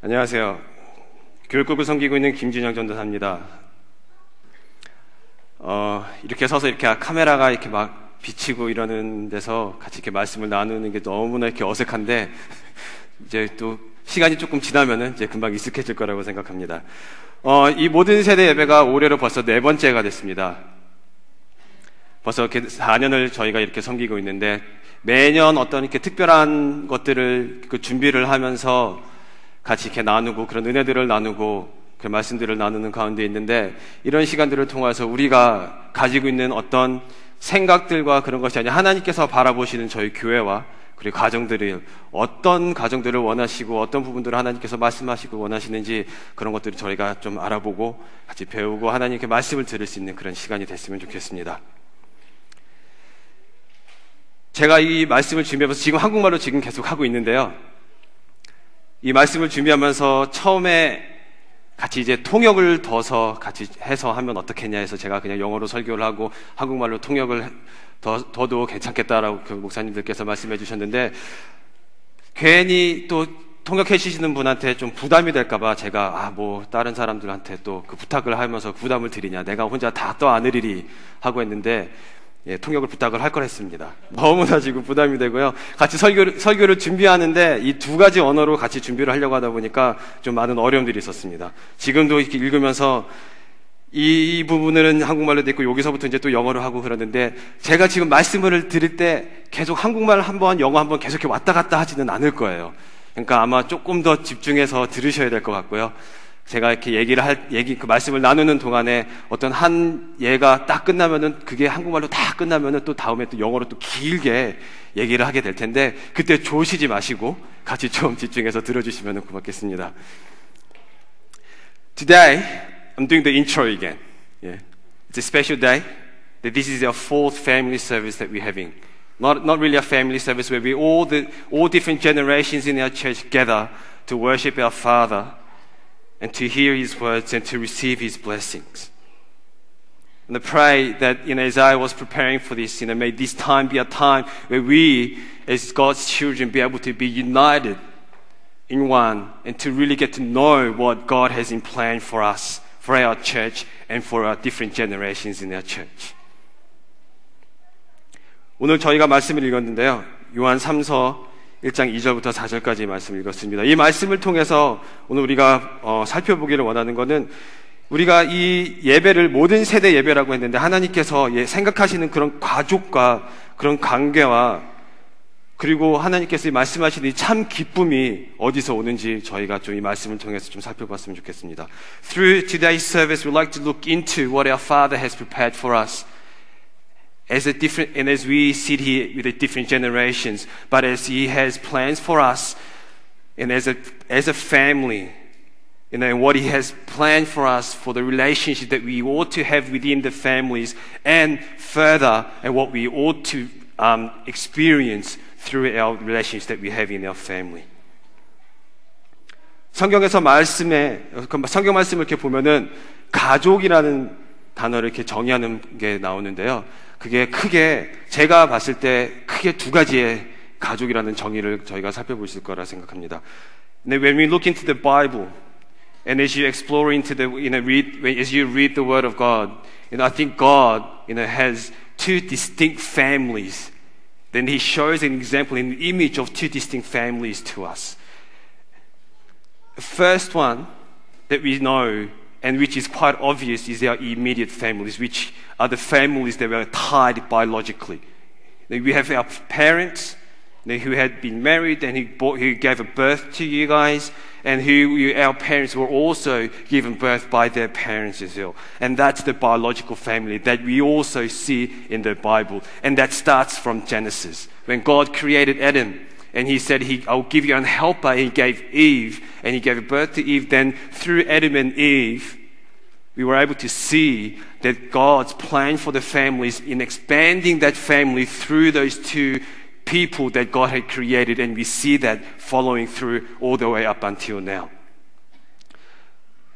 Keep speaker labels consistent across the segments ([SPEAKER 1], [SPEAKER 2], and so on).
[SPEAKER 1] 안녕하세요. 교육국을 섬기고 있는 김진영 전도사입니다. 이렇게 서서 이렇게 카메라가 이렇게 막 비치고 이러는 데서 같이 이렇게 말씀을 나누는 게 너무나 이렇게 어색한데, 이제 또 시간이 조금 지나면은 이제 금방 익숙해질 거라고 생각합니다. 이 모든 세대 예배가 올해로 벌써 4번째가 됐습니다. 벌써 이렇게 4년을 저희가 이렇게 섬기고 있는데, 매년 어떤 이렇게 특별한 것들을 준비를 하면서 같이 이렇게 나누고 그런 은혜들을 나누고 그 말씀들을 나누는 가운데 있는데, 이런 시간들을 통해서 우리가 가지고 있는 어떤 생각들과 그런 것이 아니라 하나님께서 바라보시는 저희 교회와 그리고 가정들이 어떤 가정들을 원하시고 어떤 부분들을 하나님께서 말씀하시고 원하시는지, 그런 것들을 저희가 좀 알아보고 같이 배우고 하나님께 말씀을 들을 수 있는 그런 시간이 됐으면 좋겠습니다. 제가 이 말씀을 준비하면서 지금 한국말로 지금 계속 하고 있는데요, 이 말씀을 준비하면서 처음에 같이 이제 통역을 둬서 같이 해서 하면 어떻겠냐 해서 제가 그냥 영어로 설교를 하고 한국말로 통역을 더도 괜찮겠다라고 그 목사님들께서 말씀해 주셨는데, 괜히 또 통역해 주시는 분한테 좀 부담이 될까봐 제가 다른 사람들한테 또 그 부탁을 하면서 부담을 드리냐, 내가 혼자 다 또 안 으리리 하고 했는데, 통역을 부탁을 할 걸 했습니다. 너무나 지금 부담이 되고요. 같이 설교를 준비하는데 이 두 가지 언어로 같이 준비를 하려고 하다 보니까 좀 많은 어려움들이 있었습니다. 지금도 이렇게 읽으면서 이 부분은 한국말로 돼 있고 여기서부터 이제 또 영어로 하고 그러는데, 제가 지금 말씀을 드릴 때 계속 한국말 한번 영어 한번 계속 이렇게 왔다 갔다 하지는 않을 거예요. 그러니까 아마 조금 더 집중해서 들으셔야 될 것 같고요. 제가 이렇게 그 말씀을 나누는 동안에 어떤 한 예가 딱 끝나면은, 그게 한국말로 다 끝나면은 또 다음에 또 영어로 또 길게 얘기를 하게 될 텐데, 그때 조시지 마시고 같이 좀 집중해서 들어주시면 고맙겠습니다. Today, I'm doing the intro again. It's a special day. This is our 4th family service that we're having. Not really a family service where we all different generations in our church gather to worship our Father and to hear His words and to receive His blessings. And I pray that, as I was preparing for this, may this time be a time where we, as God's children, be able to be united in one and to really get to know what God has in plan for us, for our church, and for our different generations in our church. 오늘 저희가 말씀을 읽었는데요, 요한 3서 1장 2절부터 4절까지 말씀을 읽었습니다. 이 말씀을 통해서 오늘 우리가 살펴보기를 원하는 것은, 우리가 이 예배를 모든 세대 예배라고 했는데, 하나님께서 생각하시는 그런 가족과 그런 관계와, 그리고 하나님께서 말씀하시는 이 참 기쁨이 어디서 오는지 저희가 좀 이 말씀을 통해서 좀 살펴봤으면 좋겠습니다. Through today's service, we'd like to look into what our Father has prepared for us. As we sit here with the different generations, but as He has plans for us, and as a family, and what He has planned for us for the relationship that we ought to have within the families, and further, and what we ought to experience through our relationships that we have in our family. 성경에서 성경 말씀을 이렇게 보면은 가족이라는 단어를 이렇게 정의하는 게 나오는데요, 그게 크게, 제가 봤을 때 크게 두 가지의 가족이라는 정의를 저희가 살펴볼 수 있을 거라 생각합니다. When we look into the Bible, and as you explore into as you read the Word of God, I think God, has two distinct families. Then He shows an example, an image of two distinct families to us. The first one that we know, and which is quite obvious, is our immediate families, which are the families that were tied biologically. We have our parents who had been married and who gave a birth to you guys, and our parents were also given birth by their parents as well. And that's the biological family that we also see in the Bible. And that starts from Genesis. When God created Adam, and He said, I'll give you an helper. He gave Eve, and He gave birth to Eve. Then through Adam and Eve, we were able to see that God's plan for the families in expanding that family through those two people that God had created, and we see that following through all the way up until now.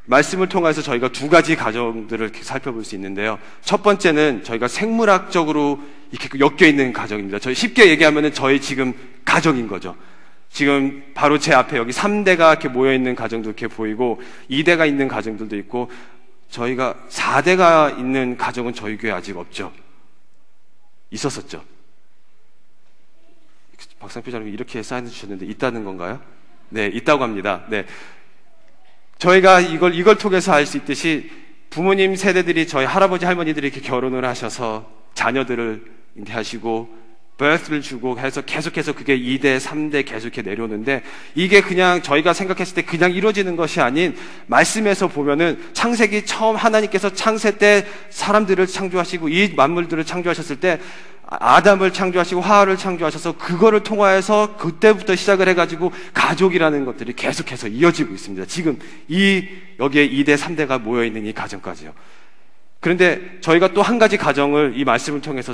[SPEAKER 1] 말씀을 통해서 저희가 두 가지 가정들을 살펴볼 수 있는데요, 첫 번째는 저희가 생물학적으로 이렇게 엮여 있는 가정입니다. 저희 쉽게 얘기하면은 저희 지금 가정인 거죠. 지금 바로 제 앞에 여기 3대가 이렇게 모여있는 가정도 이렇게 보이고 2대가 있는 가정들도 있고 저희가 4대가 있는 가정은 저희 교회 아직 없죠. 있었었죠. 박상표 장님 이렇게 사인 주셨는데 있다는 건가요? 네, 있다고 합니다. 네. 저희가 이걸 통해서 알 수 있듯이 부모님 세대들이 저희 할아버지 할머니들이 이렇게 결혼을 하셔서 자녀들을 하시고 birth를 주고 해서 계속해서 그게 2대, 3대 계속 이렇게 내려오는데 이게 그냥 저희가 생각했을 때 그냥 이루어지는 것이 아닌 말씀에서 보면은 창세기 처음 하나님께서 창세 때 사람들을 창조하시고 이 만물들을 창조하셨을 때 아담을 창조하시고 하와를 창조하셔서 그거를 통하여서 그때부터 시작을 해가지고 가족이라는 것들이 계속해서 이어지고 있습니다. 지금 여기에 2대, 3대가 모여있는 이 가정까지요. 그런데 저희가 또 한 가지 가정을 이 말씀을 통해서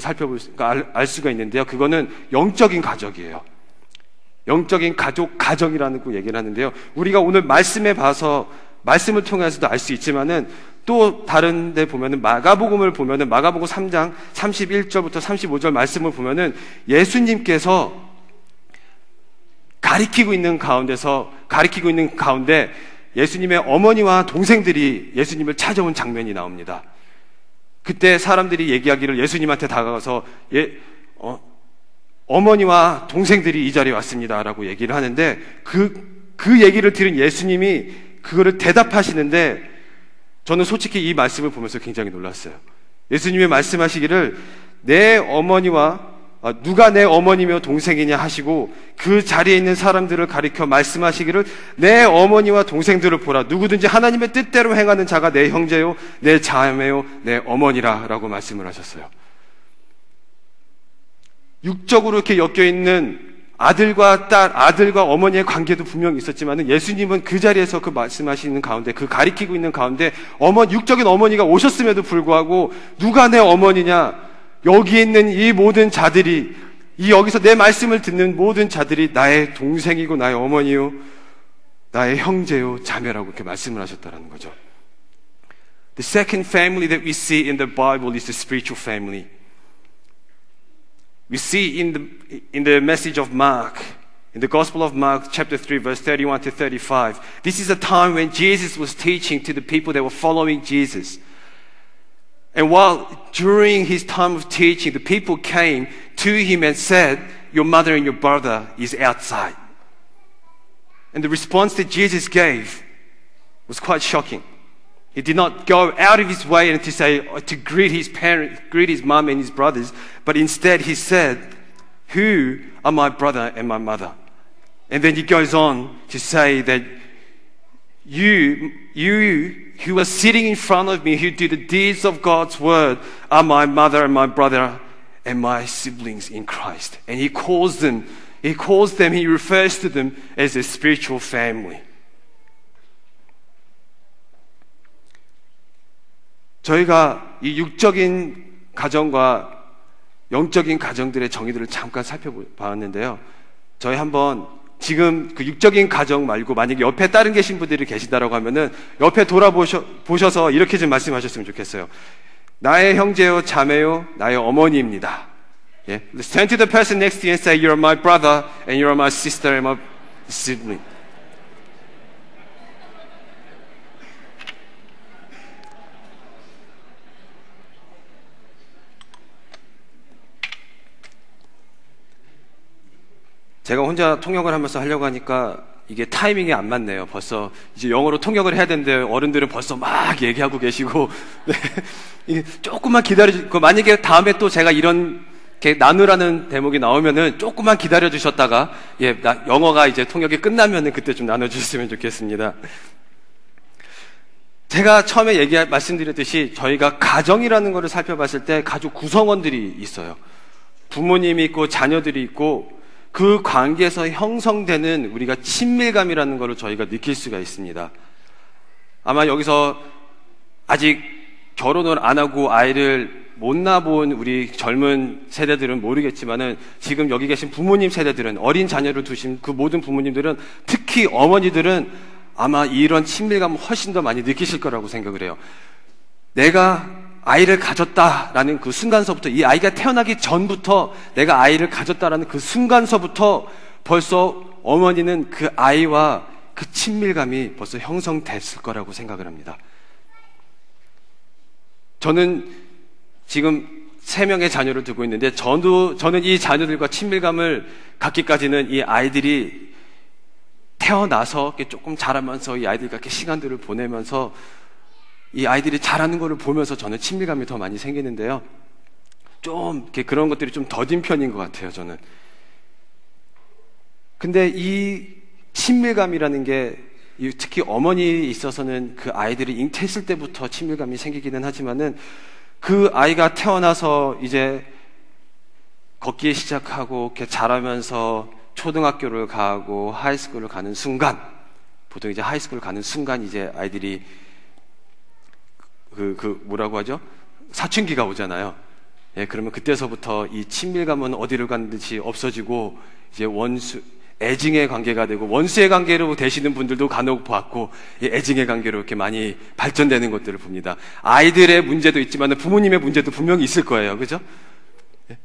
[SPEAKER 1] 알 수가 있는데요. 그거는 영적인 가족이에요. 영적인 가정이라는 거 얘기를 하는데요. 우리가 오늘 말씀에 봐서 말씀을 통해서도 알 수 있지만은 또 다른 데 보면은 마가복음을 보면은 마가복음 3장 31절부터 35절 말씀을 보면은 예수님께서 가리키고 있는 가운데 예수님의 어머니와 동생들이 예수님을 찾아온 장면이 나옵니다. 그때 사람들이 얘기하기를 예수님한테 다가가서 어머니와 동생들이 이 자리에 왔습니다 라고 얘기를 하는데 그 얘기를 들은 예수님이 그거를 대답하시는데 저는 솔직히 이 말씀을 보면서 굉장히 놀랐어요. 예수님이 말씀하시기를 누가 내 어머니며 동생이냐 하시고 그 자리에 있는 사람들을 가리켜 말씀하시기를 내 어머니와 동생들을 보라. 누구든지 하나님의 뜻대로 행하는 자가 내 형제요 내 자매요 내 어머니라 라고 말씀을 하셨어요. 육적으로 이렇게 엮여있는 아들과 딸, 아들과 어머니의 관계도 분명히 있었지만 예수님은 그 자리에서 그 말씀하시는 가운데 그 가리키고 있는 가운데 육적인 어머니가 오셨음에도 불구하고 누가 내 어머니냐, 여기 있는 이 모든 자들이 여기서 내 말씀을 듣는 모든 자들이 나의 동생이고 나의 어머니요 나의 형제요 자매라고 이렇게 말씀을 하셨다는 거죠. The second family that we see in the Bible is the spiritual family. We see in the message of Mark, in the Gospel of Mark, chapter 3, verse 31 to 35, this is a time when Jesus was teaching to the people that were following Jesus. And during his time of teaching, the people came to him and said, your mother and your brother is outside. And the response that Jesus gave was quite shocking. He did not go out of his way and to greet his parents, greet his mom and his brothers, but instead he said, who are my brother and my mother? And then he goes on to say that you who are sitting in front of me, who do the deeds of God's word, are my mother and my brother and my siblings in Christ. And he refers to them as a spiritual family. 저희가 이 육적인 가정과 영적인 가정들의 정의들을 잠깐 살펴봤는데요. 저희 한번 지금 그 육적인 가정 말고 만약에 옆에 다른 계신 분들이 계시다라고 하면은 옆에 보셔서 이렇게 좀 말씀하셨으면 좋겠어요. 나의 형제요, 자매요, 나의 어머니입니다. 예? Let's turn to the person next to you and say, you're my brother and you're my sister and my sibling. 제가 혼자 통역을 하면서 하려고 하니까 이게 타이밍이 안 맞네요. 벌써 이제 영어로 통역을 해야 되는데 어른들은 벌써 막 얘기하고 계시고 네. 조금만 기다려주고 만약에 다음에 또 제가 이런 나누라는 대목이 나오면은 조금만 기다려 주셨다가 영어가 이제 통역이 끝나면은 그때 좀 나눠주셨으면 좋겠습니다. 제가 처음에 말씀드렸듯이 저희가 가정이라는 것을 살펴봤을 때 가족 구성원들이 있어요. 부모님이 있고 자녀들이 있고 그 관계에서 형성되는 우리가 친밀감이라는 것을 저희가 느낄 수가 있습니다. 아마 여기서 아직 결혼을 안 하고 아이를 못 낳아본 우리 젊은 세대들은 모르겠지만은 지금 여기 계신 부모님 세대들은 어린 자녀를 두신 그 모든 부모님들은 특히 어머니들은 아마 이런 친밀감을 훨씬 더 많이 느끼실 거라고 생각을 해요. 내가 아이를 가졌다라는 그 순간서부터 이 아이가 태어나기 전부터 내가 아이를 가졌다라는 그 순간서부터 벌써 어머니는 그 아이와 그 친밀감이 벌써 형성됐을 거라고 생각을 합니다. 저는 지금 3명의 자녀를 두고 있는데 저는 이 자녀들과 친밀감을 갖기까지는 이 아이들이 태어나서 조금 자라면서 이 아이들과 이렇게 시간들을 보내면서 이 아이들이 자라는 것을 보면서 저는 친밀감이 더 많이 생기는데요. 좀 이렇게 그런 것들이 좀 더딘 편인 것 같아요, 저는. 근데 이 친밀감이라는 게 특히 어머니에 있어서는 그 아이들이 잉태했을 때부터 친밀감이 생기기는 하지만은 그 아이가 태어나서 이제 걷기 시작하고 이렇게 자라면서 초등학교를 가고 하이스쿨을 가는 순간, 보통 이제 하이스쿨을 가는 순간 이제 아이들이 뭐라고 하죠? 사춘기가 오잖아요. 예, 그러면 그때서부터 이 친밀감은 어디를 갔는지 없어지고 이제 애증의 관계가 되고 원수의 관계로 되시는 분들도 간혹 봤고 애증의 관계로 이렇게 많이 발전되는 것들을 봅니다. 아이들의 문제도 있지만 부모님의 문제도 분명히 있을 거예요. 그죠? 예.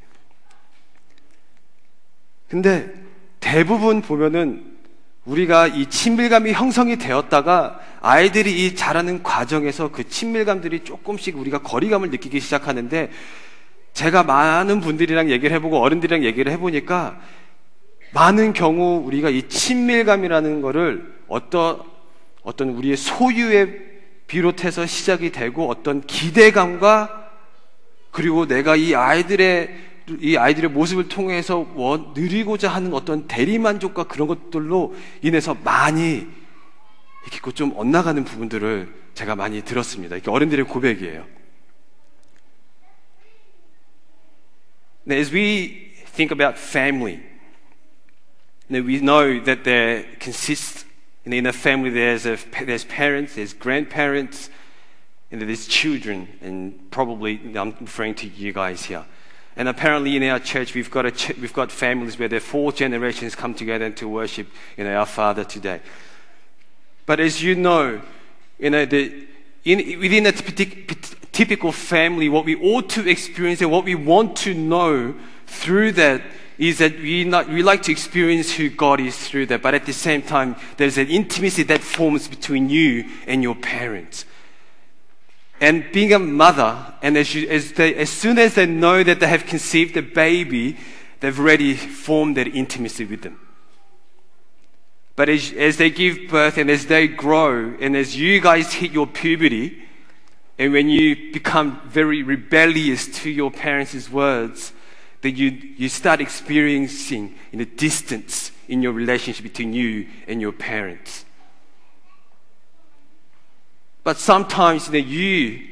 [SPEAKER 1] 근데 대부분 보면은 우리가 이 친밀감이 형성이 되었다가 아이들이 이 자라는 과정에서 그 친밀감들이 조금씩 우리가 거리감을 느끼기 시작하는데, 제가 많은 분들이랑 얘기를 해보고 어른들이랑 얘기를 해보니까 많은 경우 우리가 이 친밀감이라는 거를 어떤 우리의 소유에 비롯해서 시작이 되고 어떤 기대감과 그리고 내가 이 아이들의 모습을 통해서 누리고자 하는 어떤 대리만족과 그런 것들로 인해서 많이 이렇게 좀 엇나가는 부분들을 제가 많이 들었습니다. 이게 어른들의 고백이에요. As we think about family, we know that there consists in a family there's parents, there's grandparents, and there's children, and probably I'm referring to you guys here. And apparently in our church we've got families where there 4 generations come together to worship our Father today. But as you know, within a typical family, what we ought to experience and what we want to know through that is that we like to experience who God is through that. But at the same time, there's an intimacy that forms between you and your parents. And being a mother, and as soon as they know that they have conceived a baby, they've already formed that intimacy with them. But as they give birth and as they grow, and as you guys hit your puberty, and when you become very rebellious to your parents' words, then you start experiencing a distance in your relationship between you and your parents. But sometimes you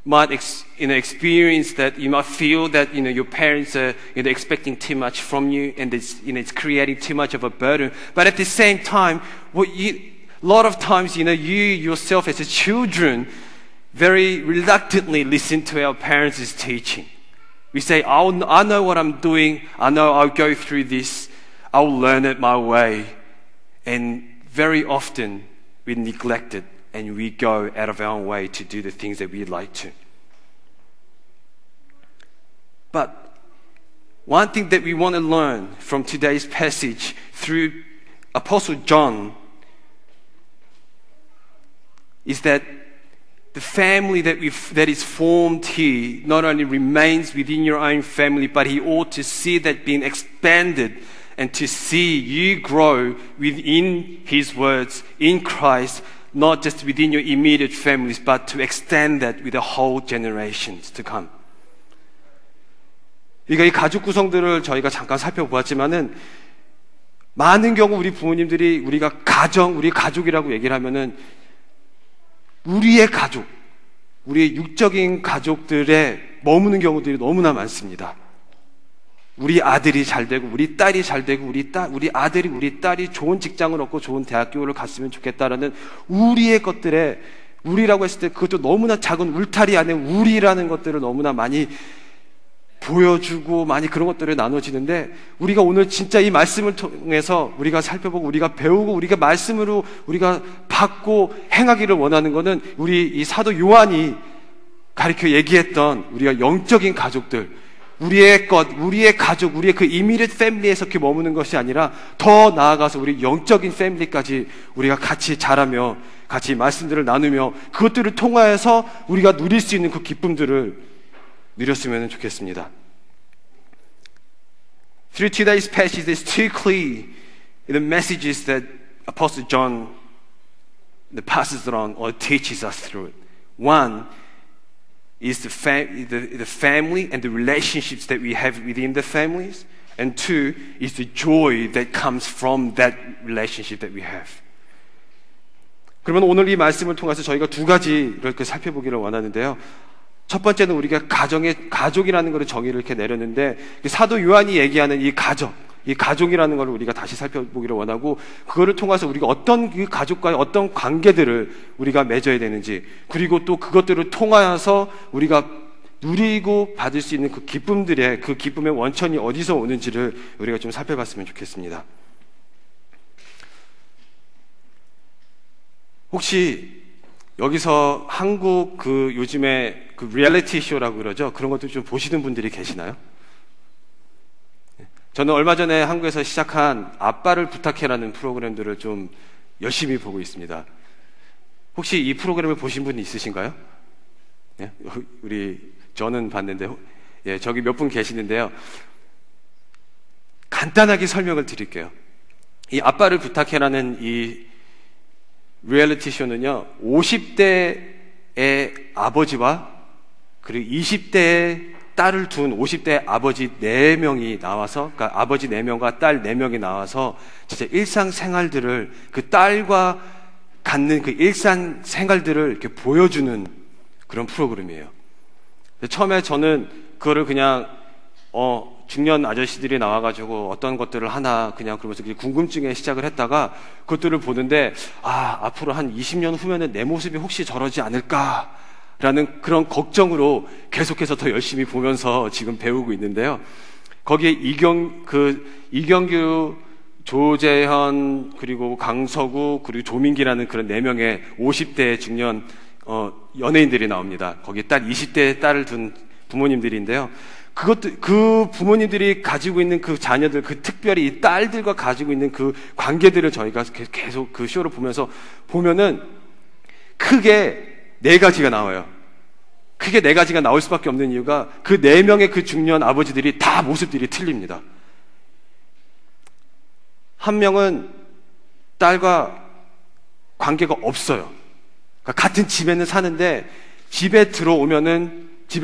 [SPEAKER 1] might experience that, you might feel that your parents are expecting too much from you, and it's creating too much of a burden. But at the same time, a lot of times you yourself as a children very reluctantly listen to our parents' teaching. We say, I know what I'm doing, I know I'll go through this, I'll learn it my way. And very often we neglect it and we go out of our own way to do the things that we'd like to. But one thing that we want to learn from today's passage through Apostle John is that the family that is formed here not only remains within your own family, but he ought to see that being expanded and to see you grow within his words in Christ, not just within your immediate families, but to extend that with the whole generations to come. 그러니까 이 가족 구성들을 저희가 잠깐 살펴보았지만은 많은 경우 우리 부모님들이 우리 가족이라고 얘기를 하면은 우리의 가족, 우리의 육적인 가족들에 머무는 경우들이 너무나 많습니다. 우리 아들이 잘 되고, 우리 딸이 잘 되고, 우리 아들이, 우리 딸이 좋은 직장을 얻고 좋은 대학교를 갔으면 좋겠다라는 우리의 것들에, 우리라고 했을 때 그것도 너무나 작은 울타리 안에 우리라는 것들을 너무나 많이 보여주고 많이 그런 것들을 나눠지는데, 우리가 오늘 진짜 이 말씀을 통해서 우리가 살펴보고 우리가 배우고 우리가 말씀으로 우리가 받고 행하기를 원하는 것은 우리 이 사도 요한이 가르쳐 얘기했던 우리가 영적인 가족들, 우리의 것, 우리의 가족, 우리의 그 이미디엇 패밀리에서 이렇게 머무는 것이 아니라 더 나아가서 우리 영적인 패밀리까지 우리가 같이 자라며 같이 말씀들을 나누며 그것들을 통하여서 우리가 누릴 수 있는 그 기쁨들을 누렸으면 좋겠습니다. Through today's passage, there's two clear the messages that Apostle John passes on or teaches us through it. One is the family and the relationships that we have within the families. And two is the joy that comes from that relationship that we have. 그러면 오늘 이 말씀을 통해서 저희가 두 가지 이렇게 살펴보기를 원하는데요. 첫 번째는 우리가 가족이라는 것을 정의를 이렇게 내렸는데 사도 요한이 얘기하는 이 가족이라는 걸 우리가 다시 살펴보기를 원하고 그거를 통해서 우리가 어떤 그 가족과의 어떤 관계들을 우리가 맺어야 되는지 그리고 또 그것들을 통하여서 우리가 누리고 받을 수 있는 그 기쁨의 원천이 어디서 오는지를 우리가 좀 살펴봤으면 좋겠습니다. 혹시 여기서 한국 그 요즘에 그 리얼리티 쇼라고 그러죠? 그런 것도 좀 보시는 분들이 계시나요? 저는 얼마 전에 한국에서 시작한 아빠를 부탁해라는 프로그램들을 좀 열심히 보고 있습니다. 혹시 이 프로그램을 보신 분이 있으신가요? 예? 저는 봤는데, 예, 저기 몇 분 계시는데요. 간단하게 설명을 드릴게요. 이 아빠를 부탁해라는 이 리얼리티 쇼는요, 50대의 아버지와 그리고 20대의 딸을 둔 50대 아버지 4명이 나와서, 그러니까 아버지 4명과 딸 4명이 나와서 진짜 일상생활들을 그 딸과 갖는 그 일상생활들을 이렇게 보여주는 그런 프로그램이에요. 처음에 저는 그거를 그냥 중년 아저씨들이 나와가지고 어떤 것들을 하나 그냥 그러면서 궁금증에 시작을 했다가 그것들을 보는데 앞으로 한 20년 후면은 내 모습이 혹시 저러지 않을까라는 그런 걱정으로 계속해서 더 열심히 보면서 지금 배우고 있는데요. 거기에 이경규, 조재현, 그리고 강서구, 그리고 조민기라는 그런 4명의 50대 중년 연예인들이 나옵니다. 거기에 20대 딸을 둔 부모님들인데요. 그 부모님들이 가지고 있는 그 자녀들, 그 특별히 이 딸들과 가지고 있는 그 관계들을 저희가 계속 그 쇼를 보면은 크게 4가지가 나와요. 크게 4가지가 나올 수밖에 없는 이유가 그 4명의 그 중년 아버지들이 다 모습들이 틀립니다. 한 명은 딸과 관계가 없어요. 그러니까 같은 집에는 사는데 집에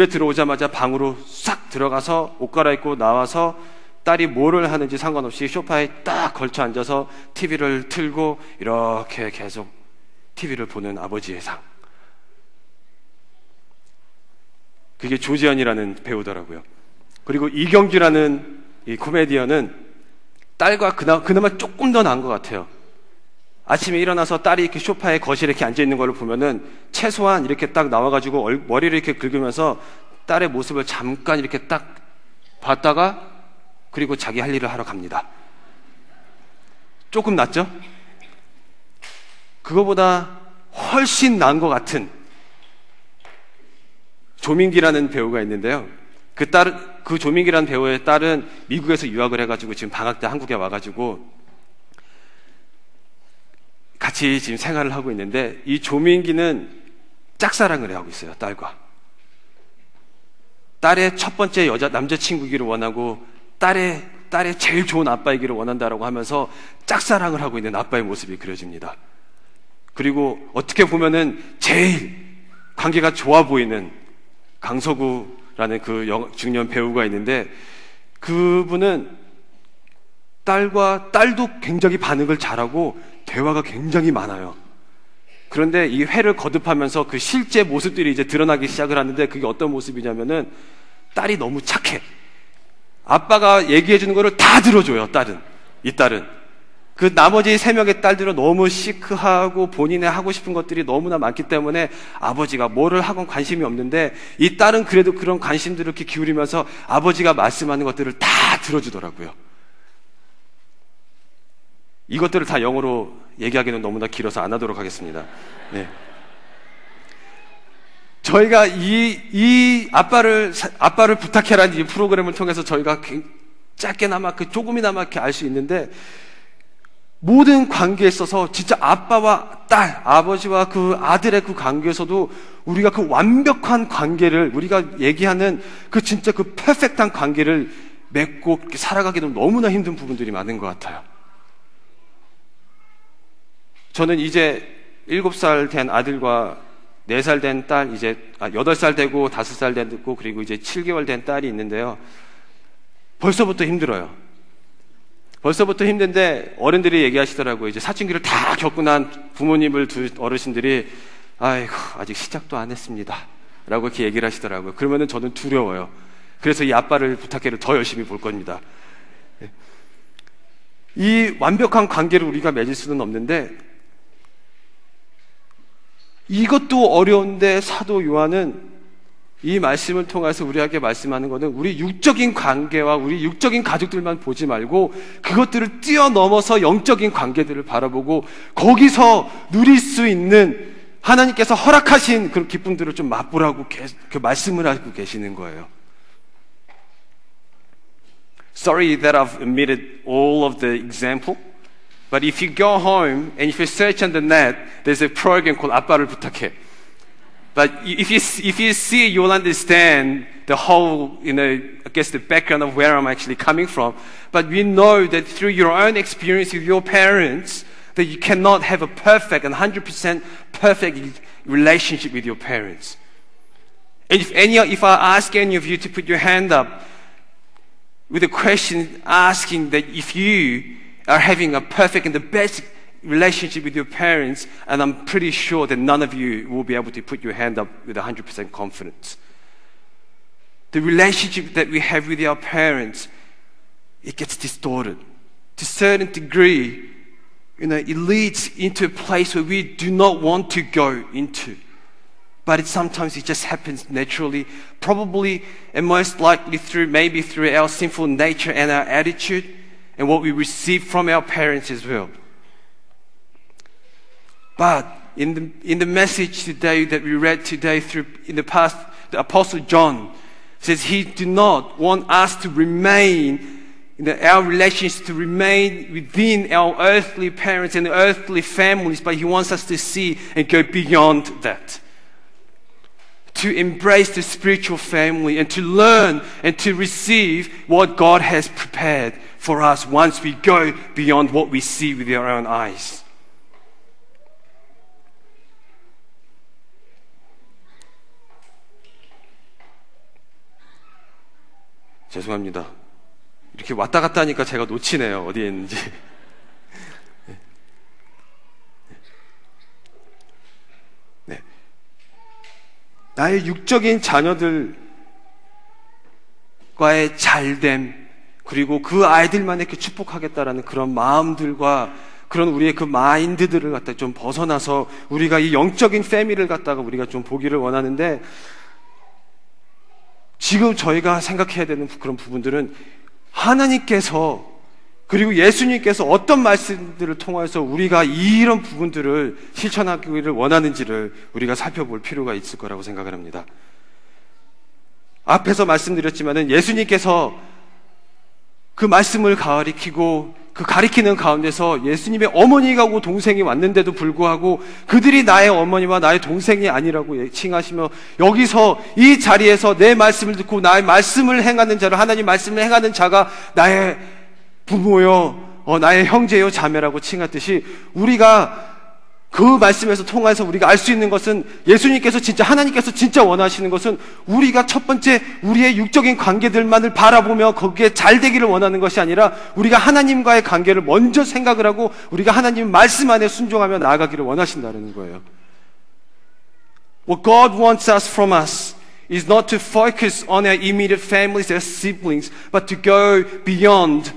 [SPEAKER 1] 들어오자마자 방으로 싹 들어가서 옷 갈아입고 나와서 딸이 뭐를 하는지 상관없이 소파에 딱 걸쳐 앉아서 TV를 틀고 이렇게 계속 TV를 보는 아버지의 상. 그게 조지현이라는 배우더라고요. 그리고 이경규라는 이 코미디언은 딸과 그나마 조금 더 나은 것 같아요. 아침에 일어나서 딸이 이렇게 소파에 거실에 이렇게 앉아있는 걸 보면은 최소한 이렇게 딱 나와가지고 머리를 이렇게 긁으면서 딸의 모습을 잠깐 이렇게 딱 봤다가 그리고 자기 할 일을 하러 갑니다. 조금 낫죠? 그거보다 훨씬 나은 것 같은 조민기라는 배우가 있는데요. 그 조민기라는 배우의 딸은 미국에서 유학을 해가지고 지금 방학 때 한국에 와가지고 같이 지금 생활을 하고 있는데 이 조민기는 짝사랑을 하고 있어요. 딸과. 딸의 첫 번째 남자친구이기를 원하고 딸의 제일 좋은 아빠이기를 원한다라고 하면서 짝사랑을 하고 있는 아빠의 모습이 그려집니다. 그리고 어떻게 보면은 제일 관계가 좋아 보이는 강서구라는 그 중년 배우가 있는데 그분은 딸도 굉장히 반응을 잘하고 대화가 굉장히 많아요. 그런데 이 회를 거듭하면서 그 실제 모습들이 이제 드러나기 시작을 하는데 그게 어떤 모습이냐면은 딸이 너무 착해. 아빠가 얘기해주는 거를 다 들어줘요. 이 딸은. 그 나머지 3명의 딸들은 너무 시크하고 본인의 하고 싶은 것들이 너무나 많기 때문에 아버지가 뭐를 하건 관심이 없는데 이 딸은 그래도 그런 관심들을 이렇게 기울이면서 아버지가 말씀하는 것들을 다 들어주더라고요. 이것들을 다 영어로 얘기하기는 너무나 길어서 안 하도록 하겠습니다. 네. 저희가 이 아빠를 부탁해라는 이 프로그램을 통해서 저희가 짧게나마 조금이나마 이렇게 알 수 있는데, 모든 관계에 있어서 진짜 아빠와 딸, 아버지와 그 아들의 그 관계에서도 우리가 그 완벽한 관계를, 우리가 얘기하는 그 진짜 그 퍼펙트한 관계를 맺고 살아가기도 너무나 힘든 부분들이 많은 것 같아요. 저는 이제 7살 된 아들과 4살 된 딸, 이제 8살 되고 5살 되고 그리고 이제 7개월 된 딸이 있는데요. 벌써부터 힘들어요. 벌써부터 힘든데 어른들이 얘기하시더라고요. 이제 사춘기를 다 겪고 난 부모님을 두 어르신들이 아이고 아직 시작도 안 했습니다 라고 이렇게 얘기를 하시더라고요. 그러면은 저는 두려워요. 그래서 이 아빠를 부탁해를 더 열심히 볼 겁니다. 이 완벽한 관계를 우리가 맺을 수는 없는데, 이것도 어려운데 사도 요한은 이 말씀을 통해서 우리에게 말씀하는 것은 우리 육적인 관계와 우리 육적인 가족들만 보지 말고 그것들을 뛰어넘어서 영적인 관계들을 바라보고 거기서 누릴 수 있는 하나님께서 허락하신 그런 기쁨들을 좀 맛보라고 그 말씀을 하고 계시는 거예요. Sorry that I've omitted all of the example, but if you go home and if you search on the net, there's a program called 아빠를 부탁해. But if you see, you'll understand the whole, I guess the background of where I'm actually coming from. But we know that through your own experience with your parents, that you cannot have a perfect and 100% perfect relationship with your parents. And if I ask any of you to put your hand up with a question asking that if you are having a perfect and the best relationship with your parents, and I'm pretty sure that none of you will be able to put your hand up with 100% confidence. The relationship that we have with our parents, it gets distorted. To a certain degree, it leads into a place where we do not want to go into. But sometimes it just happens naturally, probably and most likely maybe through our sinful nature and our attitude and what we receive from our parents as well. But in the message today that we read today in the past, the Apostle John says he do not want us to remain, our relations to remain within our earthly parents and earthly families, but he wants us to see and go beyond that. To embrace the spiritual family and to learn and to receive what God has prepared for us once we go beyond what we see with our own eyes. 죄송합니다. 이렇게 왔다 갔다 하니까 제가 놓치네요. 어디에 있는지. 네. 나의 육적인 자녀들과의 잘됨, 그리고 그 아이들만 이렇게 축복하겠다라는 그런 마음들과 그런 우리의 그 마인드들을 갖다 좀 벗어나서 우리가 이 영적인 패밀리를 갖다가 우리가 좀 보기를 원하는데, 지금 저희가 생각해야 되는 그런 부분들은 하나님께서 그리고 예수님께서 어떤 말씀들을 통해서 우리가 이런 부분들을 실천하기를 원하는지를 우리가 살펴볼 필요가 있을 거라고 생각을 합니다. 앞에서 말씀드렸지만은 예수님께서 그 말씀을 가리키고 그 가리키는 가운데서 예수님의 어머니가 오고 동생이 왔는데도 불구하고 그들이 나의 어머니와 나의 동생이 아니라고 칭하시며, 여기서 이 자리에서 내 말씀을 듣고 나의 말씀을 행하는 자를, 하나님 말씀을 행하는 자가 나의 부모요, 나의 형제요, 자매라고 칭하듯이, 우리가 그 말씀에서 통해서 우리가 알 수 있는 것은, 예수님께서 진짜, 하나님께서 진짜 원하시는 것은 우리가 첫 번째 우리의 육적인 관계들만을 바라보며 거기에 잘 되기를 원하는 것이 아니라 우리가 하나님과의 관계를 먼저 생각을 하고 우리가 하나님 말씀 안에 순종하며 나아가기를 원하신다는 거예요. What God wants us from us is not to focus on our immediate families, our siblings, but to go beyond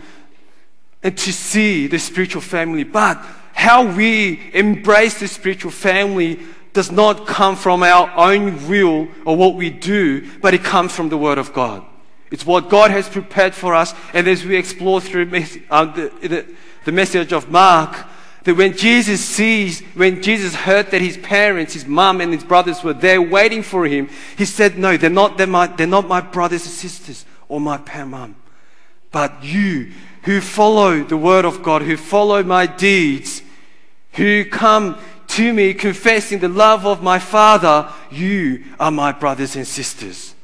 [SPEAKER 1] and to see the spiritual family. But how we embrace the spiritual family does not come from our own will or what we do, but it comes from the Word of God. It's what God has prepared for us, and as we explore through the message of Mark, That when Jesus heard that his parents, his mom and his brothers were there waiting for him, he said, no, they're not my brothers and sisters or my mom. But you who follow the word of God, who follow my deeds, who come to me confessing the love of my Father, you are my brothers and sisters.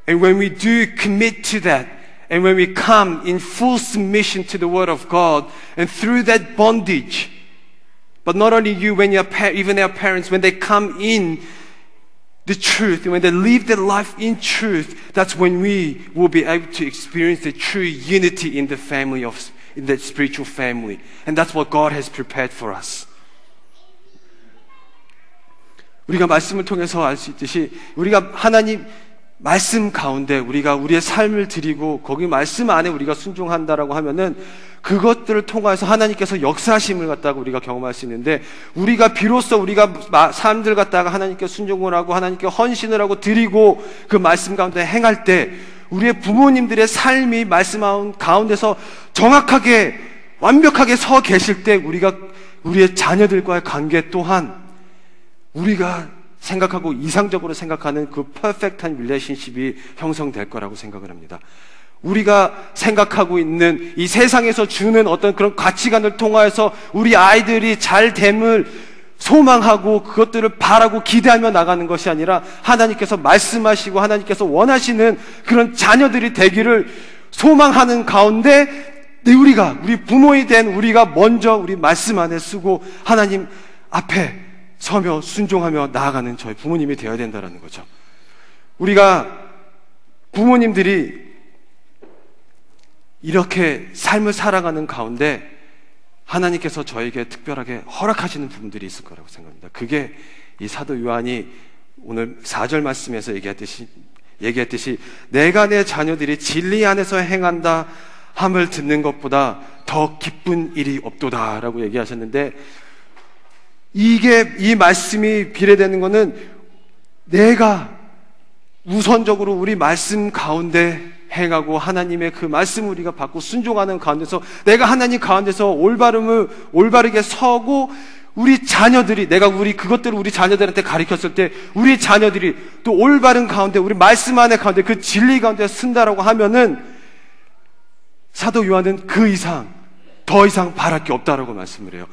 [SPEAKER 1] And when we do commit to that, and when we come in full submission to the Word of God, and through that bondage, but not only you, when even our parents, when they come in the truth, and when they live their life in truth, that's when we will be able to experience the true unity in the family in that spiritual family. And that's what God has prepared for us. 우리가 말씀을 통해서 알 수 있듯이 우리가 하나님 말씀 가운데 우리가 우리의 삶을 드리고 거기 말씀 안에 우리가 순종한다라고 하면은 그것들을 통해서 하나님께서 역사하심을 갖다가 우리가 경험할 수 있는데, 우리가 비로소 우리가 삶들 갖다가 하나님께 순종을 하고 하나님께 헌신을 하고 드리고 그 말씀 가운데 행할 때 우리의 부모님들의 삶이 말씀 가운데서 정확하게 완벽하게 서 계실 때 우리가 우리의 자녀들과의 관계 또한 우리가 생각하고 이상적으로 생각하는 그 퍼펙트한 릴레이션십이 형성될 거라고 생각을 합니다. 우리가 생각하고 있는 이 세상에서 주는 어떤 그런 가치관을 통하여서 우리 아이들이 잘 됨을 소망하고 그것들을 바라고 기대하며 나가는 것이 아니라 하나님께서 말씀하시고 하나님께서 원하시는 그런 자녀들이 되기를 소망하는 가운데 우리 부모이 된 우리가 먼저 우리 말씀 안에 쓰고 하나님 앞에 서며 순종하며 나아가는 저희 부모님이 되어야 된다는 거죠. 우리가 부모님들이 이렇게 삶을 살아가는 가운데 하나님께서 저에게 특별하게 허락하시는 부분들이 있을 거라고 생각합니다. 그게 이 사도 요한이 오늘 4절 말씀에서 얘기했듯이 내가 내 자녀들이 진리 안에서 행한다 함을 듣는 것보다 더 기쁜 일이 없도다 라고 얘기하셨는데, 이 말씀이 비례되는 것은 내가 우선적으로 우리 말씀 가운데 행하고 하나님의 그 말씀을 우리가 받고 순종하는 가운데서 내가 하나님 가운데서 올바르게 서고 우리 자녀들이 그것들을 우리 자녀들한테 가르쳤을 때 우리 자녀들이 또 올바른 가운데 우리 말씀 안에 가운데 그 진리 가운데 쓴다라고 하면은 사도 요한은 더 이상 바랄 게 없다라고 말씀을 해요.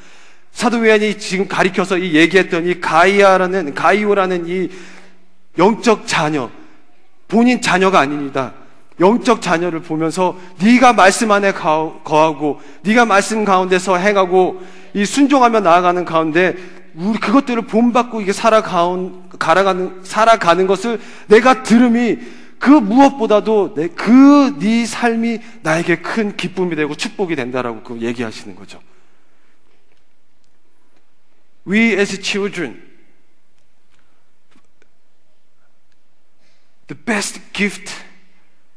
[SPEAKER 1] 사도 요한이 지금 가리켜서 얘기했던 이 가이오라는 이 영적 자녀, 본인 자녀가 아닙니다. 영적 자녀를 보면서 네가 말씀 안에 거하고 네가 말씀 가운데서 행하고 이 순종하며 나아가는 가운데 우리 그것들을 본받고 이게 살아가는 것을 내가 들음이 그 무엇보다도 네 삶이 나에게 큰 기쁨이 되고 축복이 된다라고 그 얘기하시는 거죠. We as children, the best gift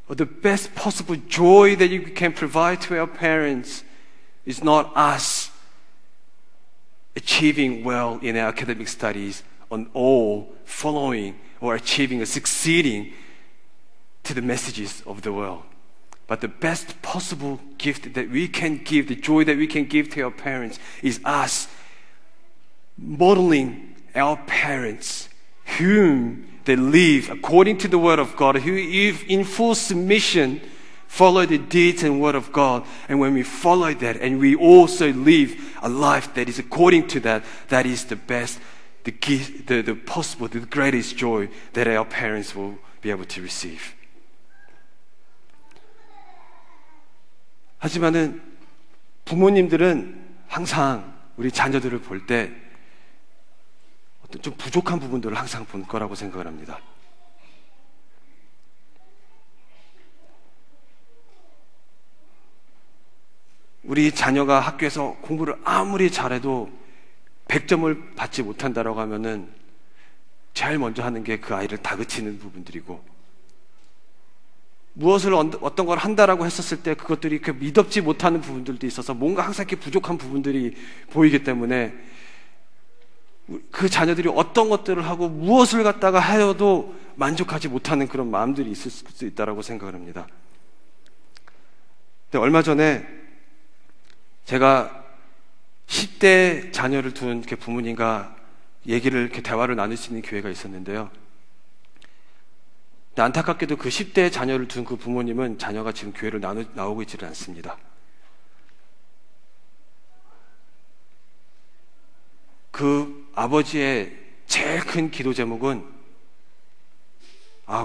[SPEAKER 1] or the best possible joy that you can provide to our parents is not us achieving well in our academic studies or following or achieving or succeeding to the messages of the world. But the best possible gift that we can give, the joy that we can give to our parents, is us modeling our parents whom they live according to the Word of God, who in full submission follow the deeds and Word of God. And when we follow that and we also live a life that is according to that, that is the best, the possible, the greatest joy that our parents will be able to receive. 하지만은 부모님들은 항상 우리 자녀들을 볼 때 어떤 좀 부족한 부분들을 항상 볼 거라고 생각을 합니다. 우리 자녀가 학교에서 공부를 아무리 잘해도 100점을 받지 못한다라고 하면은 제일 먼저 하는 게 그 아이를 다그치는 부분들이고, 무엇을 어떤 걸 한다라고 했었을 때 그것들이 이렇게 미덥지 못하는 부분들도 있어서 뭔가 항상 이렇게 부족한 부분들이 보이기 때문에 그 자녀들이 어떤 것들을 하고 무엇을 갖다가 하여도 만족하지 못하는 그런 마음들이 있을 수 있다라고 생각을 합니다. 근데 얼마 전에 제가 10대 자녀를 둔 이렇게 부모님과 얘기를 이렇게 대화를 나눌 수 있는 기회가 있었는데요. 근데 안타깝게도 그 10대 자녀를 둔 그 부모님은 자녀가 지금 교회를 나오고 있지는 않습니다. 그 아버지의 제일 큰 기도 제목은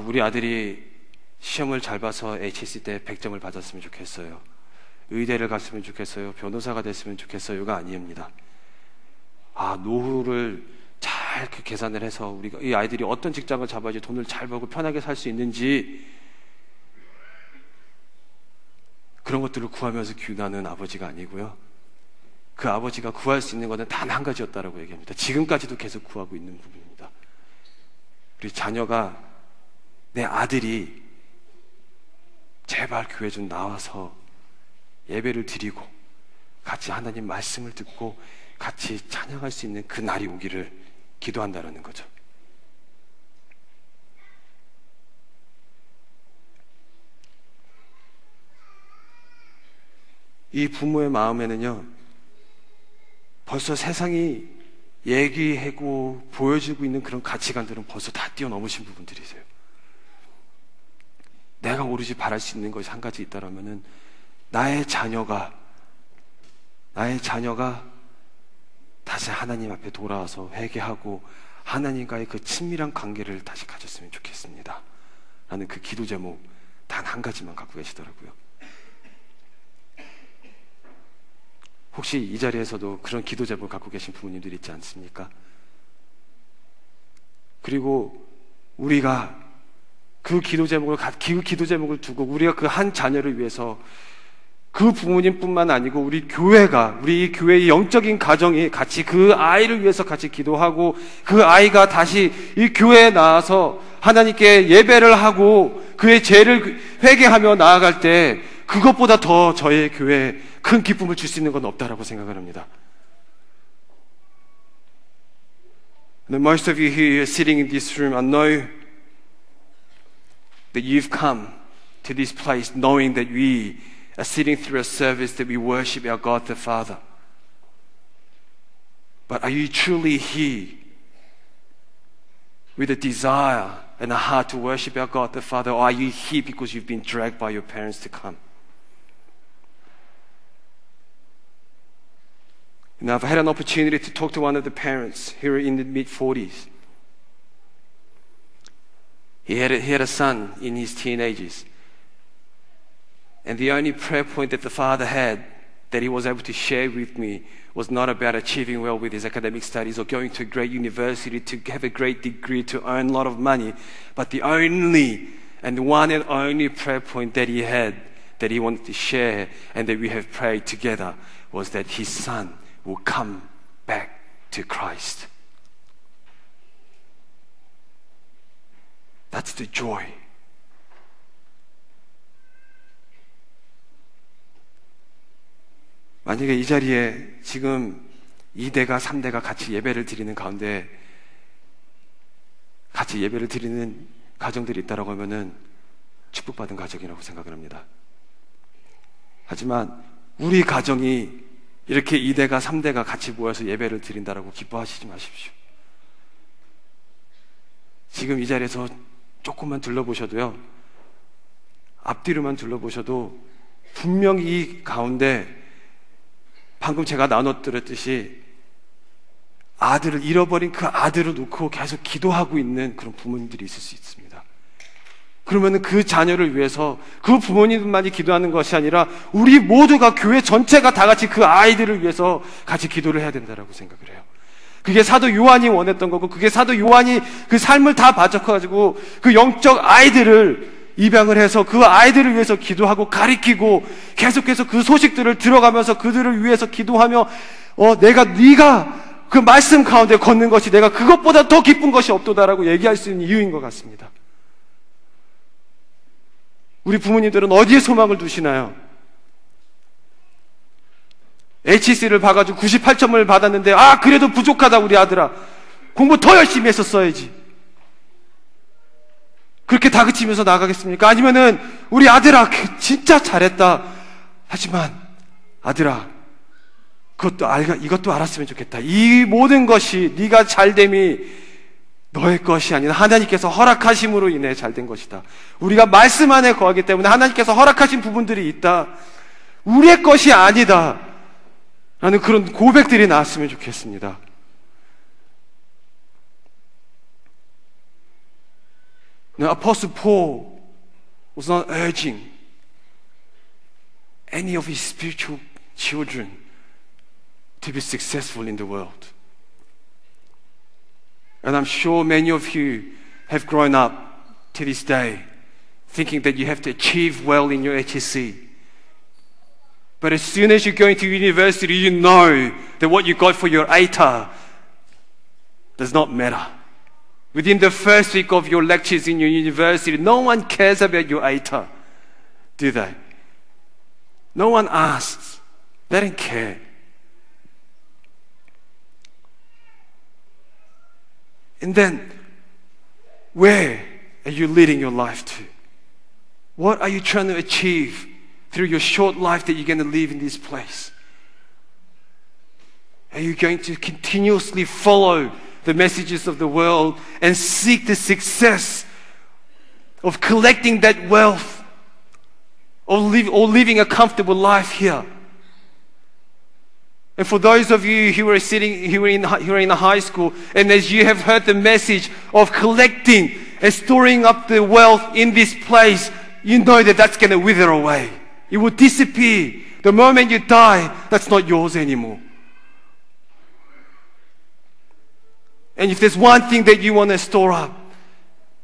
[SPEAKER 1] 우리 아들이 시험을 잘 봐서 HSC 때 100점을 받았으면 좋겠어요. 의대를 갔으면 좋겠어요. 변호사가 됐으면 좋겠어요가 아닙니다. 노후를 잘 계산을 해서 우리가 이 아이들이 어떤 직장을 잡아야지 돈을 잘 벌고 편하게 살 수 있는지 그런 것들을 구하면서 기도하는 아버지가 아니고요. 그 아버지가 구할 수 있는 것은 단 한 가지였다라고 얘기합니다. 지금까지도 계속 구하고 있는 부분입니다. 우리 자녀가, 내 아들이 제발 교회 좀 나와서 예배를 드리고 같이 하나님 말씀을 듣고 같이 찬양할 수 있는 그 날이 오기를 기도한다라는 거죠. 이 부모의 마음에는요, 벌써 세상이 얘기하고 보여주고 있는 그런 가치관들은 벌써 다 뛰어넘으신 부분들이세요. 내가 오로지 바랄 수 있는 것이 한 가지 있다라면은 나의 자녀가 다시 하나님 앞에 돌아와서 회개하고 하나님과의 그 친밀한 관계를 다시 가졌으면 좋겠습니다 라는 그 기도 제목 단 한 가지만 갖고 계시더라고요. 혹시 이 자리에서도 그런 기도 제목을 갖고 계신 부모님들이 있지 않습니까? 그리고 우리가 그 기도 제목을 두고 우리가 그 한 자녀를 위해서 그 부모님뿐만 아니고 우리 교회의 영적인 가정이 같이 그 아이를 위해서 같이 기도하고 그 아이가 다시 이 교회에 나와서 하나님께 예배를 하고 그의 죄를 회개하며 나아갈 때 그것보다 더 저의 교회에 큰 기쁨을 줄 수 있는 건 없다라고 생각을 합니다. And most of you here sitting in this room, I know that you've come to this place knowing that we are sitting through a service that we worship our God the Father. But are you truly here with a desire and a heart to worship our God the Father, or are you here because you've been dragged by your parents to come? Now, I've had an opportunity to talk to one of the parents here in the mid-40s. He had a son in his teenagers. And the only prayer point that the father had that he was able to share with me was not about achieving well with his academic studies or going to a great university to have a great degree to earn a lot of money. But the only and one and only prayer point that he had that he wanted to share and that we have prayed together was that his son will come back to Christ. That's the joy. 만약에 이 자리에 지금 2대가 3대가 같이 예배를 드리는 가운데 같이 예배를 드리는 가정들이 있다라고 하면은 축복받은 가정이라고 생각을 합니다. 하지만 우리 가정이 이렇게 2대가 3대가 같이 모여서 예배를 드린다라고 기뻐하시지 마십시오. 지금 이 자리에서 조금만 둘러보셔도요, 앞뒤로만 둘러보셔도 분명히 이 가운데 방금 제가 나눠드렸듯이 아들을 잃어버린 그 아들을 놓고 계속 기도하고 있는 그런 부모님들이 있을 수 있습니다. 그러면 그 자녀를 위해서 그 부모님만이 기도하는 것이 아니라 우리 모두가 교회 전체가 다 같이 그 아이들을 위해서 같이 기도를 해야 된다라고 생각을 해요. 그게 사도 요한이 원했던 거고, 그게 사도 요한이 그 삶을 다 바쳐가지고 그 영적 아이들을 입양을 해서 그 아이들을 위해서 기도하고 가리키고 계속해서 그 소식들을 들어가면서 그들을 위해서 기도하며 네가 그 말씀 가운데 걷는 것이 내가 그것보다 더 기쁜 것이 없도다라고 얘기할 수 있는 이유인 것 같습니다. 우리 부모님들은 어디에 소망을 두시나요? HSC를 봐가지고 98점을 받았는데 그래도 부족하다 우리 아들아, 공부 더 열심히 했었어야지, 그렇게 다그치면서 나가겠습니까? 아니면은 우리 아들아 진짜 잘했다, 하지만 아들아 이것도 알았으면 좋겠다. 이 모든 것이 네가 잘됨이 너의 것이 아니라 하나님께서 허락하심으로 인해 잘된 것이다. 우리가 말씀 안에 거하기 때문에 하나님께서 허락하신 부분들이 있다. 우리의 것이 아니다. 라는 그런 고백들이 나왔으면 좋겠습니다. The Apostle Paul was not urging any of his spiritual children to be successful in the world. And I'm sure many of you have grown up to this day thinking that you have to achieve well in your HSC. But as soon as you go into university, you know that what you got for your ATAR does not matter. Within the first week of your lectures in your university, no one cares about your ATAR, do they? No one asks. They don't care. And then, where are you leading your life to? What are you trying to achieve through your short life that you're going to live in this place? Are you going to continuously follow the messages of the world and seek the success of collecting that wealth or living a comfortable life here? And for those of you who are in a high school, and as you have heard the message of collecting and storing up the wealth in this place, you know that that's going to wither away. It will disappear. The moment you die, that's not yours anymore. And if there's one thing that you want to store up,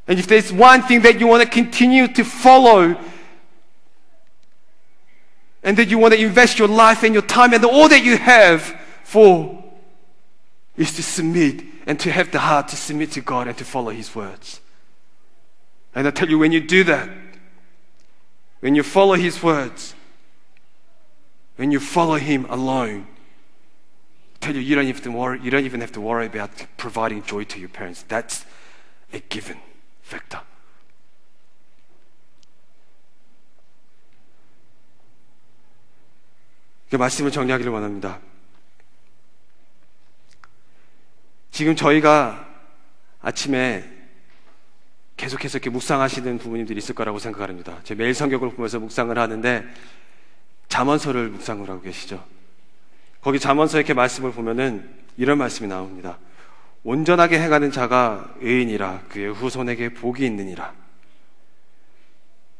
[SPEAKER 1] and if there's one thing that you want to continue to follow, and that you want to invest your life and your time and all that you have for, is to submit and to have the heart to submit to God and to follow His words. And I tell you, when you do that, when you follow His words, when you follow Him alone, I tell you, you don't even have to worry about providing joy to your parents. That's a given factor. 그 말씀을 정리하기를 원합니다. 지금 저희가 아침에 계속해서 이렇게 묵상하시는 부모님들이 있을 거라고 생각합니다. 제 매일 성경을 보면서 묵상을 하는데 잠언서를 묵상을 하고 계시죠. 거기 잠언서 이렇게 말씀을 보면은 이런 말씀이 나옵니다. 온전하게 행하는 자가 의인이라 그의 후손에게 복이 있느니라.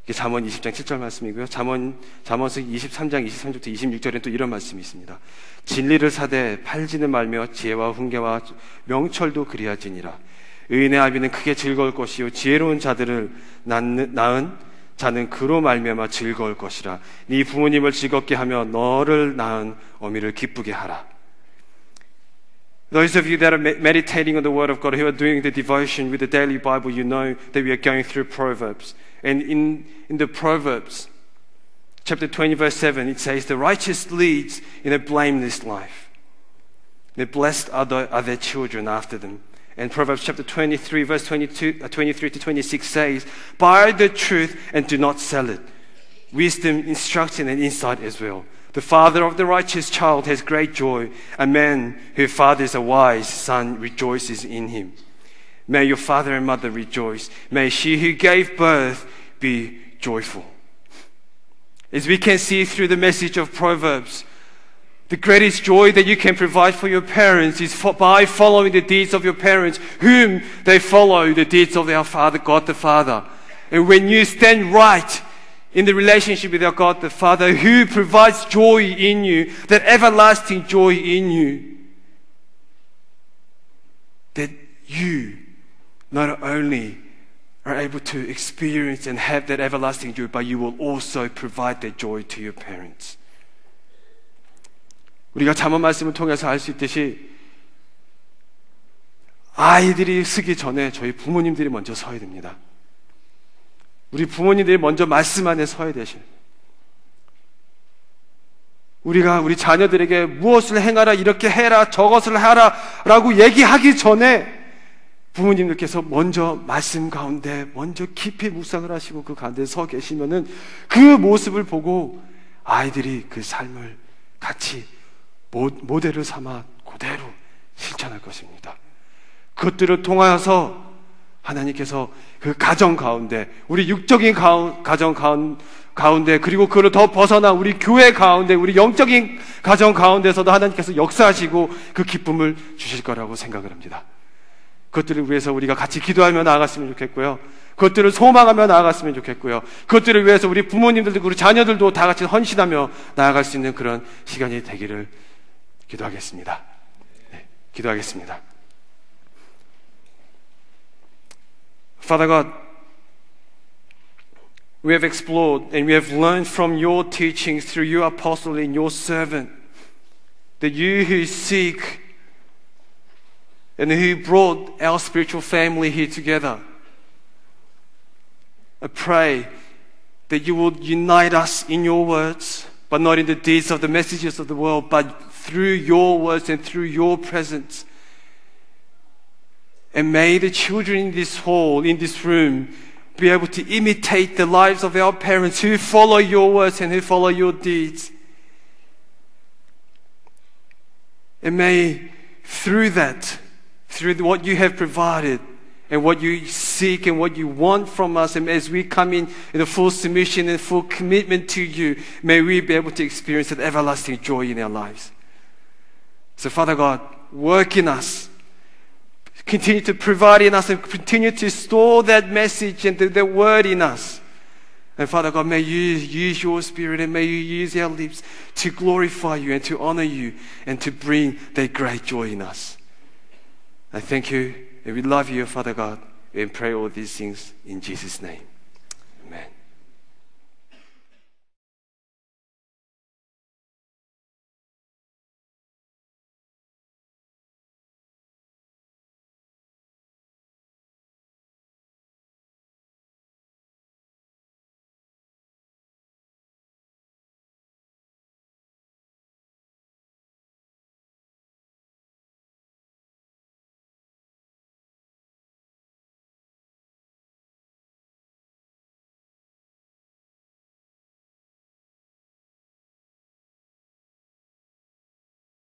[SPEAKER 1] 이게 잠언 20장 7절 말씀이고요. 잠언서 23장 23절부터 26절에는 또 이런 말씀이 있습니다. 진리를 사되 팔지는 말며 지혜와 훈계와 명철도 그리하지니라. 의인의 아비는 크게 즐거울 것이요 지혜로운 자들을 낳은 자는 그로 말미암아 즐거울 것이라. 네 부모님을 즐겁게 하며 너를 낳은 어미를 기쁘게 하라. Those of you that are meditating on the Word of God, who are doing the devotion with the daily Bible, you know that we are going through Proverbs. And in the Proverbs, chapter 20, verse 7, it says, the righteous leads in a blameless life. The blessed are their children after them. And Proverbs chapter 23, verse 23 to 26 says, buy the truth and do not sell it. Wisdom, instruction, and insight as well. The father of the righteous child has great joy. A man who fathers a wise son rejoices in him. May your father and mother rejoice. May she who gave birth be joyful. As we can see through the message of Proverbs, the greatest joy that you can provide for your parents is by following the deeds of your parents, whom they follow the deeds of their Father, God the Father. And when you stand right in the relationship with our God the Father, who provides joy in you, that everlasting joy in you, that you not only are able to experience and have that everlasting joy, but you will also provide that joy to your parents. 우리가 잠언 말씀을 통해서 알 수 있듯이 아이들이 쓰기 전에 저희 부모님들이 먼저 서야 됩니다. 우리 부모님들이 먼저 말씀 안에 서야 되십니다. 우리가 우리 자녀들에게 무엇을 행하라, 이렇게 해라, 저것을 하라 라고 얘기하기 전에 부모님들께서 먼저 말씀 가운데 먼저 깊이 묵상을 하시고 그 가운데 서 계시면은 그 모습을 보고 아이들이 그 삶을 같이 모델을 삼아 그대로 실천할 것입니다. 그것들을 통하여서 하나님께서 그 가정 가운데, 우리 육적인 가정 가운데, 그리고 그를 더 벗어나 우리 교회 가운데, 우리 영적인 가정 가운데서도 하나님께서 역사하시고 그 기쁨을 주실 거라고 생각을 합니다. 그것들을 위해서 우리가 같이 기도하며 나아갔으면 좋겠고요. 그것들을 소망하며 나아갔으면 좋겠고요. 그것들을 위해서 우리 부모님들도 우리 자녀들도 다 같이 헌신하며 나아갈 수 있는 그런 시간이 되기를 기도하겠습니다. 네, 기도하겠습니다. Father God, we have explored and we have learned from your teachings through your apostle and your servant that you who seek and who brought our spiritual family here together, I pray that you will unite us in your words, but not in the deeds of the messages of the world, but through your words and through your presence. And may the children in this hall, in this room, be able to imitate the lives of our parents who follow your words and who follow your deeds. And may through that, through what you have provided and what you seek and what you want from us, and as we come in a full submission and full commitment to you, may we be able to experience that everlasting joy in our lives. So Father God, work in us. Continue to provide in us and continue to store that message and the word in us. And Father God, may you use your Spirit and may you use our lips to glorify you and to honor you and to bring that great joy in us. I thank you and we love you, Father God, and pray all these things in Jesus' name. Amen.